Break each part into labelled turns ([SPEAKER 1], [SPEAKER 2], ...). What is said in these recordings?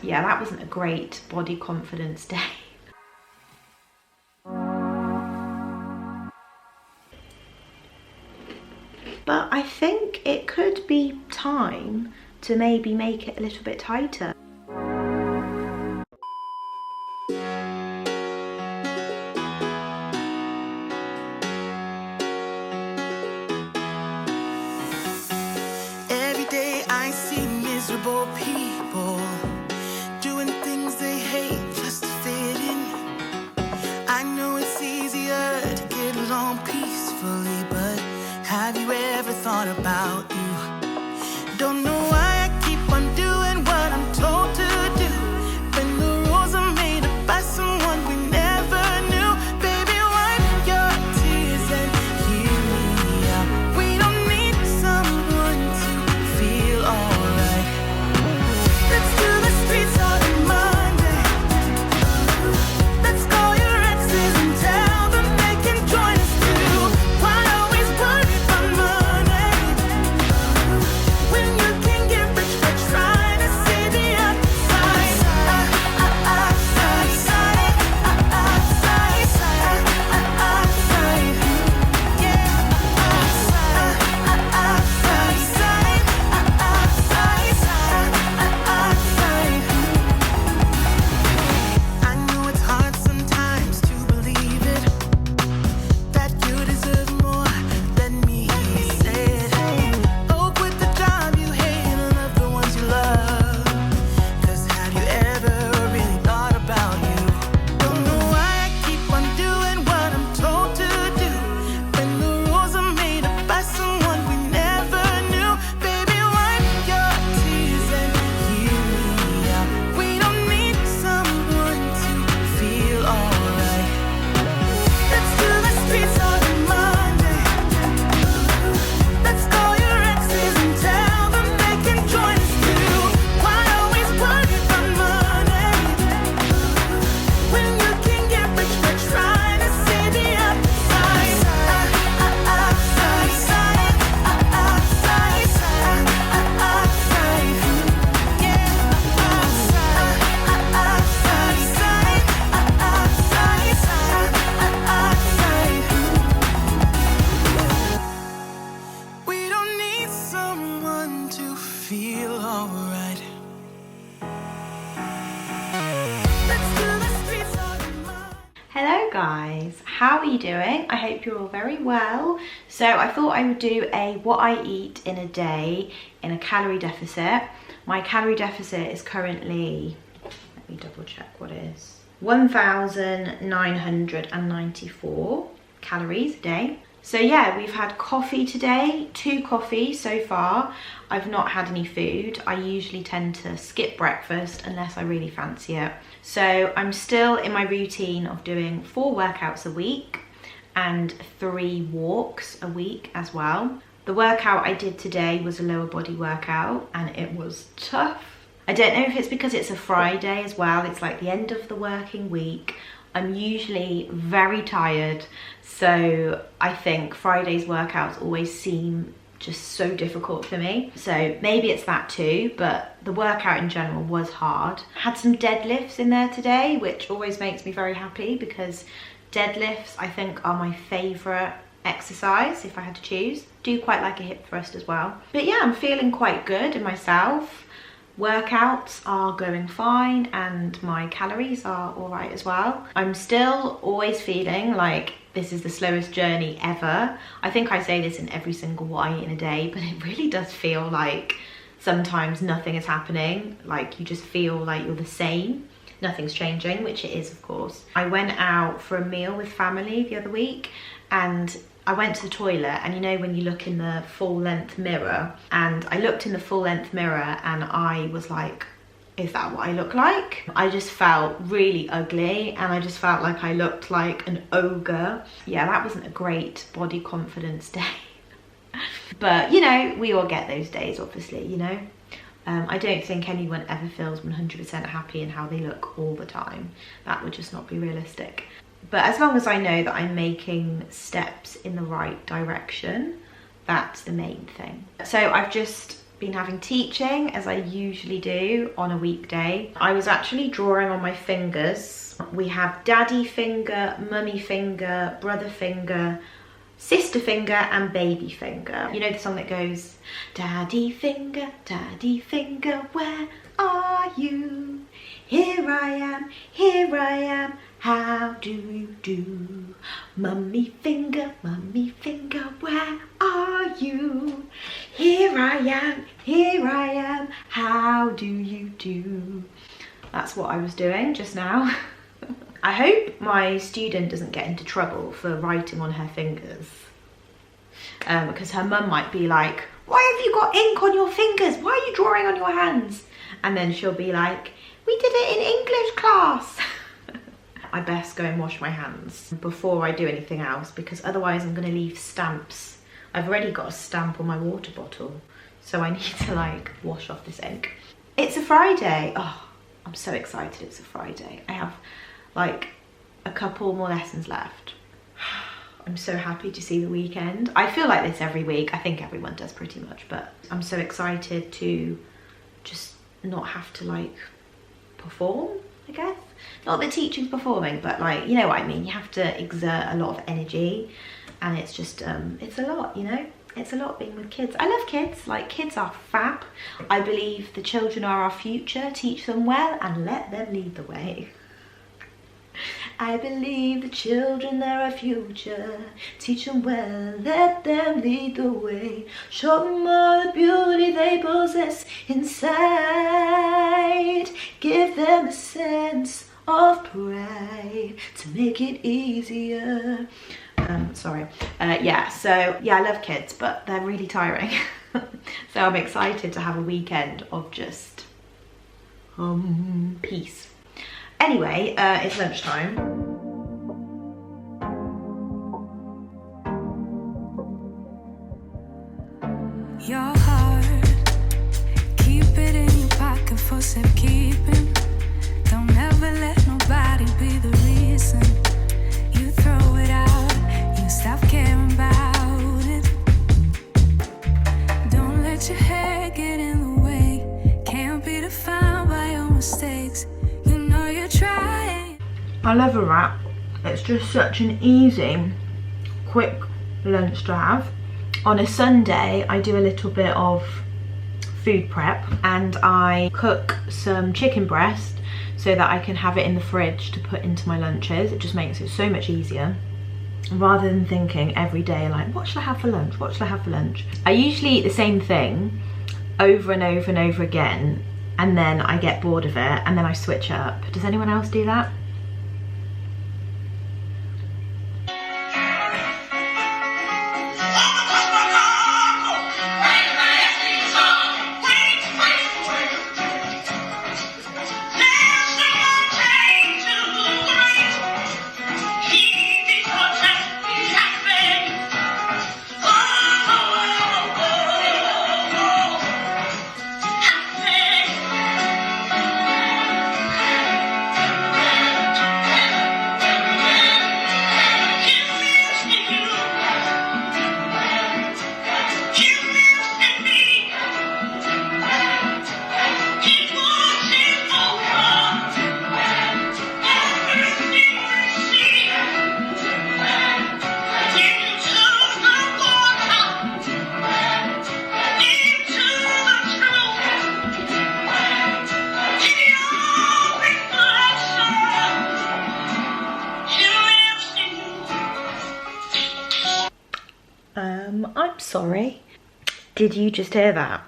[SPEAKER 1] Yeah, that wasn't a great body confidence day. But I think it could be time to maybe make it a little bit tighter.
[SPEAKER 2] Every day I see miserable people doing things they hate just to fit in. I know it's easier to get along peacefully, but have you ever thought about you? Don't know why I keep on doing what I'm told to do when the rules are made up by someone we never knew. Baby, wipe your tears and hear me out. We don't need someone to feel alright. Let's do the streets on a Monday. Let's call your exes and tell them they can join us too. Why always worry about money when you can get rich by trying to see the outside? I know it's hard sometimes to believe it, that you deserve more than me. Said, oh, quit the job you hate and love the ones you love. 'Cause have you ever really thought about you? Don't know why I keep on doing what I'm told to do when the rules are made up by someone we never knew. Baby, wipe your tears and hear me out. We don't need someone to feel alright. Let's do the streets on a Monday. Let's call your exes and tell them they can join us too. Why always worry about money when you can get rich by trying to see the outside? We don't need someone to feel alright. Let's do the streets on a Monday.
[SPEAKER 1] Hello guys, how are you doing? I hope you're all very well. So I thought I would do a what I eat in a day in a calorie deficit. My calorie deficit is currently, let me double check what it is, 1,994 calories a day. So yeah, we've had coffee today, 2 coffees so far. I've not had any food. I usually tend to skip breakfast unless I really fancy it. So I'm still in my routine of doing 4 workouts a week and 3 walks a week as well. The workout I did today was a lower body workout and it was tough. I don't know if it's because it's a Friday as well. It's like the end of the working week. I'm usually very tired, so I think Friday's workouts always seem just so difficult for me. So maybe it's that too, but the workout in general was hard. Had some deadlifts in there today, which always makes me very happy because deadlifts I think are my favourite exercise if I had to choose. Do quite like a hip thrust as well. But yeah, I'm feeling quite good in myself. Workouts are going fine and my calories are all right as well. I'm still always feeling like this is the slowest journey ever. I think I say this in every single what I eat in a day, but it really does feel like sometimes nothing is happening. Like you just feel like you're the same. Nothing's changing, which it is of course. I went out for a meal with family the other week and I went to the toilet, and you know when you look in the full length mirror, and I looked in the full length mirror and I was like, is that what I look like? I just felt really ugly and I just felt like I looked like an ogre. Yeah, that wasn't a great body confidence day. But you know, we all get those days obviously, you know. I don't think anyone ever feels 100% happy in how they look all the time. That would just not be realistic. But as long as I know that I'm making steps in the right direction, that's the main thing. So I've just been having teaching as I usually do on a weekday. I was actually drawing on my fingers. We have daddy finger, mummy finger, brother finger, sister finger and baby finger. You know the song that goes, daddy finger, where are you? Here I am, how do you do? Mummy finger, where are you? Here I am, how do you do? That's what I was doing just now. I hope my student doesn't get into trouble for writing on her fingers. Because her mum might be like, why have you got ink on your fingers? Why are you drawing on your hands? And then she'll be like, we did it in English class. I best go and wash my hands before I do anything else, because otherwise I'm gonna leave stamps. I've already got a stamp on my water bottle, so I need to like wash off this ink. It's a Friday. Oh, I'm so excited it's a Friday. I have like a couple more lessons left. I'm so happy to see the weekend. I feel like this every week. I think everyone does pretty much, but I'm so excited to just not have to like perform, I guess. Not that teaching's performing, but like, you know what I mean? You have to exert a lot of energy, and it's just, it's a lot, you know? It's a lot being with kids. I love kids, like kids are fab. I believe the children are our future. Teach them well and let them lead the way. I believe the children are our future. Teach them well, let them lead the way. Show them all the beauty they possess inside. Give them a sense of pride to make it easier. Yeah, so yeah, I love kids, but they're really tiring. So I'm excited to have a weekend of just peace. Anyway, it's lunchtime.
[SPEAKER 2] Your heart, keep it in your pocket for safekeeping. Don't ever let nobody be the reason you throw it out. You stop caring about it. Don't let your hair get in the way. Can't be defined by your mistakes.
[SPEAKER 1] I love a wrap. It's just such an easy, quick lunch to have. On a Sunday, I do a little bit of food prep and I cook some chicken breast so that I can have it in the fridge to put into my lunches. It just makes it so much easier, rather than thinking every day like, what should I have for lunch? What should I have for lunch? I usually eat the same thing over and over and over again, and then I get bored of it and then I switch it up. Does anyone else do that? I'm sorry. Did you just hear that?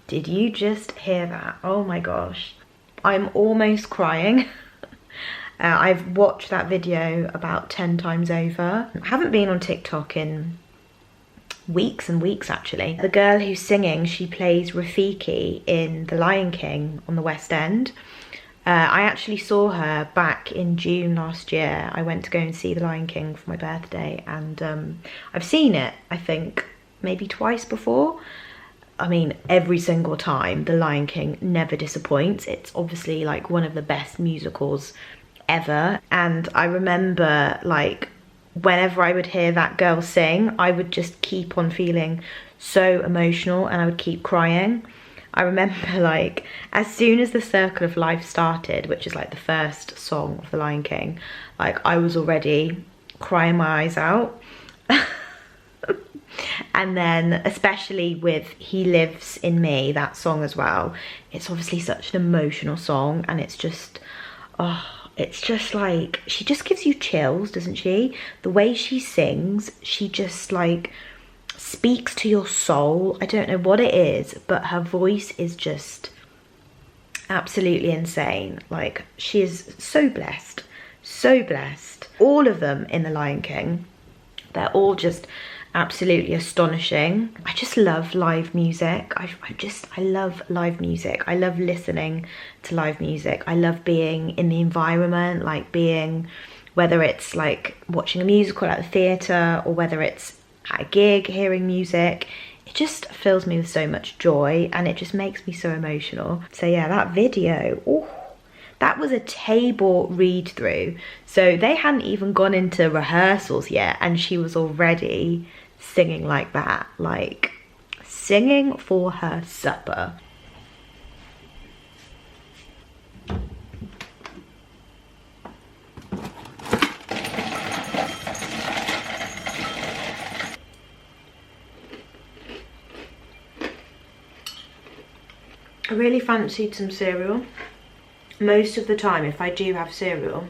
[SPEAKER 1] Did you just hear that? Oh my gosh. I'm almost crying. I've watched that video about 10 times over. I haven't been on TikTok in weeks and weeks actually. The girl who's singing, she plays Rafiki in The Lion King on the West End. I actually saw her back in June last year. I went to go and see The Lion King for my birthday, and I've seen it, I think, maybe twice before. I mean, every single time, The Lion King never disappoints. It's obviously like one of the best musicals ever. And I remember like whenever I would hear that girl sing, I would just keep on feeling so emotional and I would keep crying. I remember like as soon as the Circle of Life started, which is like the first song of The Lion King, like I was already crying my eyes out. And then especially with He Lives in Me, that song as well, it's obviously such an emotional song, and it's just, oh, it's just like, she just gives you chills, doesn't she? The way she sings, she just like speaks to your soul. I don't know what it is, but her voice is just absolutely insane. Like, she is so blessed, so blessed. All of them in The Lion King, they're all just absolutely astonishing. I just love live music. I love live music. I love listening to live music. I love being in the environment, like being, whether it's like watching a musical at the theatre or whether it's at a gig, hearing music. It just fills me with so much joy and it just makes me so emotional. So yeah, that video, oh, that was a table read through. So they hadn't even gone into rehearsals yet and she was already singing like that, like singing for her supper. I really fancied some cereal. Most of the time, if I do have cereal,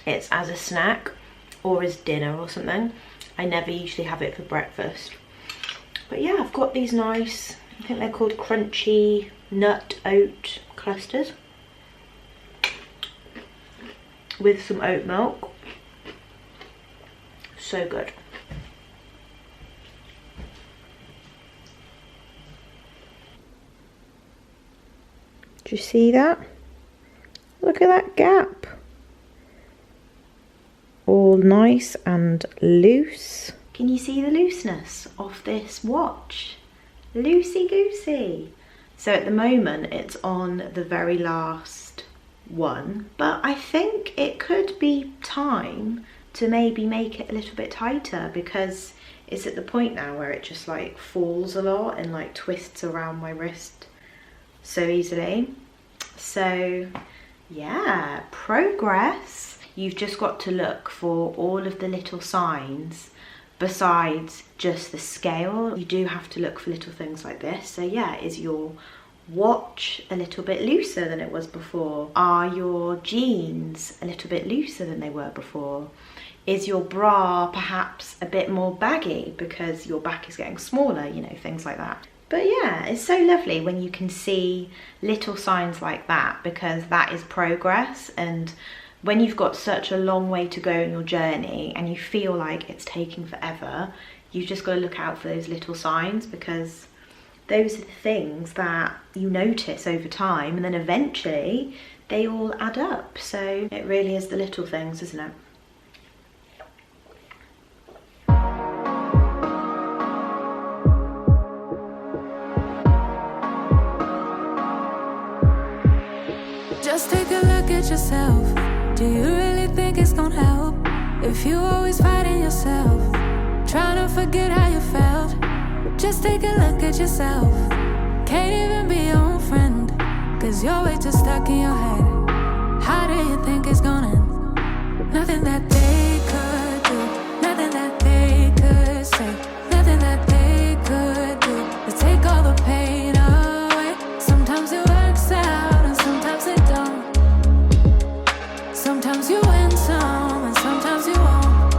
[SPEAKER 1] it's as a snack or as dinner or something. I never usually have it for breakfast. But yeah, I've got these nice, I think they're called crunchy nut oat clusters with some oat milk. So good. Do you see that? Look at that gap. All nice and loose. Can you see the looseness of this watch? Loosey-goosey. So at the moment it's on the very last one, but I think it could be time to maybe make it a little bit tighter because it's at the point now where it just like falls a lot and like twists around my wrist so easily. So yeah, progress. You've just got to look for all of the little signs besides just the scale. You do have to look for little things like this. So yeah, is your watch a little bit looser than it was before? Are your jeans a little bit looser than they were before? Is your bra perhaps a bit more baggy because your back is getting smaller, you know, things like that. But yeah, it's so lovely when you can see little signs like that because that is progress. And when you've got such a long way to go in your journey and you feel like it's taking forever, you've just got to look out for those little signs because those are the things that you notice over time and then eventually they all add up. So it really is the little things, isn't it?
[SPEAKER 2] Just take a look at yourself. Do you really think it's gonna help if you always fighting yourself, trying to forget how you felt? Just take a look at yourself. Can't even be your own friend, cause you're way too stuck in your head. How do you think it's gonna end? Nothing that they could do, nothing that they could say, nothing that they could do to take all the pain away. Sometimes it works out and sometimes it don't. Sometimes you win some and sometimes you won't.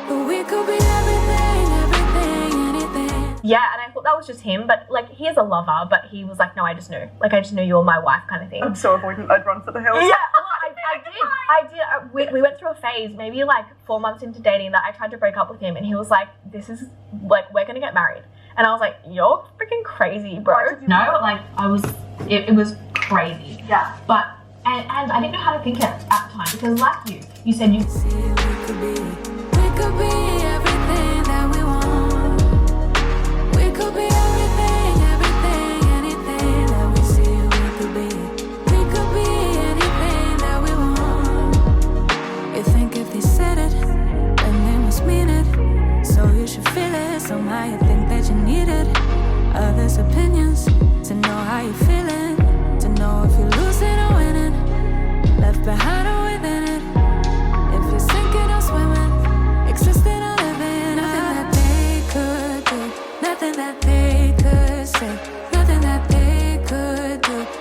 [SPEAKER 2] But we could be everything, anything.
[SPEAKER 3] Yeah, and I thought that was just him, but like he is a lover, but he was like, no, I just knew. Like I just knew you were my wife kind of thing.
[SPEAKER 4] I'm so avoidant, I'd run for the hills.
[SPEAKER 3] Yeah, well, I did. We went through a phase, maybe like 4 months into dating, that I tried to break up with him and he was like, this is, like, we're gonna get married. And I was like, you're freaking crazy, bro. No, like it was crazy.
[SPEAKER 4] Yeah.
[SPEAKER 3] But, and I didn't know how to think it at the time because like you said you...
[SPEAKER 2] See, we could be everything that we want. We could be everything, anything that we see we could be. We could be anything that we want. You think if they said it, then they must mean it. So you should feel it, somehow you think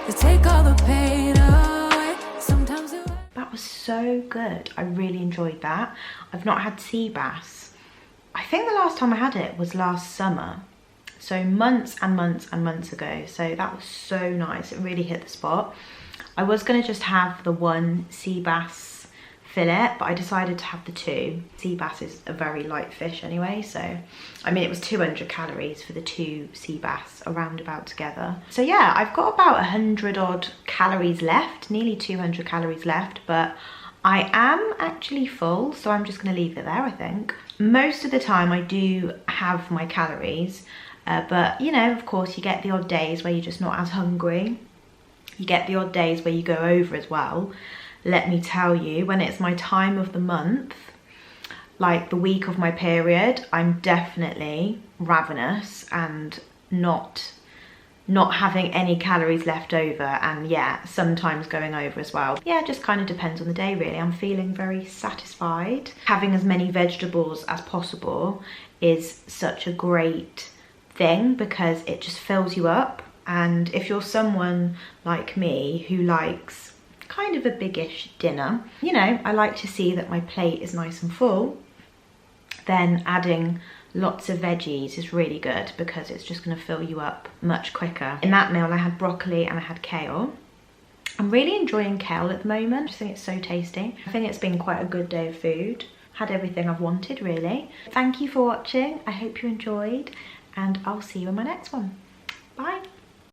[SPEAKER 2] You take all the pain away. Sometimes you...
[SPEAKER 1] That was so good. I really enjoyed that. I've not had sea bass. I think the last time I had it was last summer. So months and months and months ago. So that was so nice. It really hit the spot. I was going to just have the one sea bass fillet, but I decided to have the two. Sea bass is a very light fish anyway, so I mean it was 200 calories for the two sea bass around about together. So yeah, I've got about 100 odd calories left, nearly 200 calories left, but I am actually full, so I'm just going to leave it there. I think most of the time I do have my calories, but you know, of course you get the odd days where you're just not as hungry. You get the odd days where you go over as well. Let me tell you, when it's my time of the month, like the week of my period, I'm definitely ravenous and not having any calories left over, and yeah, sometimes going over as well. Yeah, it just kind of depends on the day really. I'm feeling very satisfied. Having as many vegetables as possible is such a great thing because it just fills you up. And if you're someone like me who likes kind of a biggish dinner, you know, I like to see that my plate is nice and full, then adding lots of veggies is really good because it's just going to fill you up much quicker. In that meal I had broccoli and I had kale. I'm really enjoying kale at the moment. I just think it's so tasty. I think it's been quite a good day of food. Had everything I've wanted really. Thank you for watching. I hope you enjoyed and I'll see you in my next one. Bye.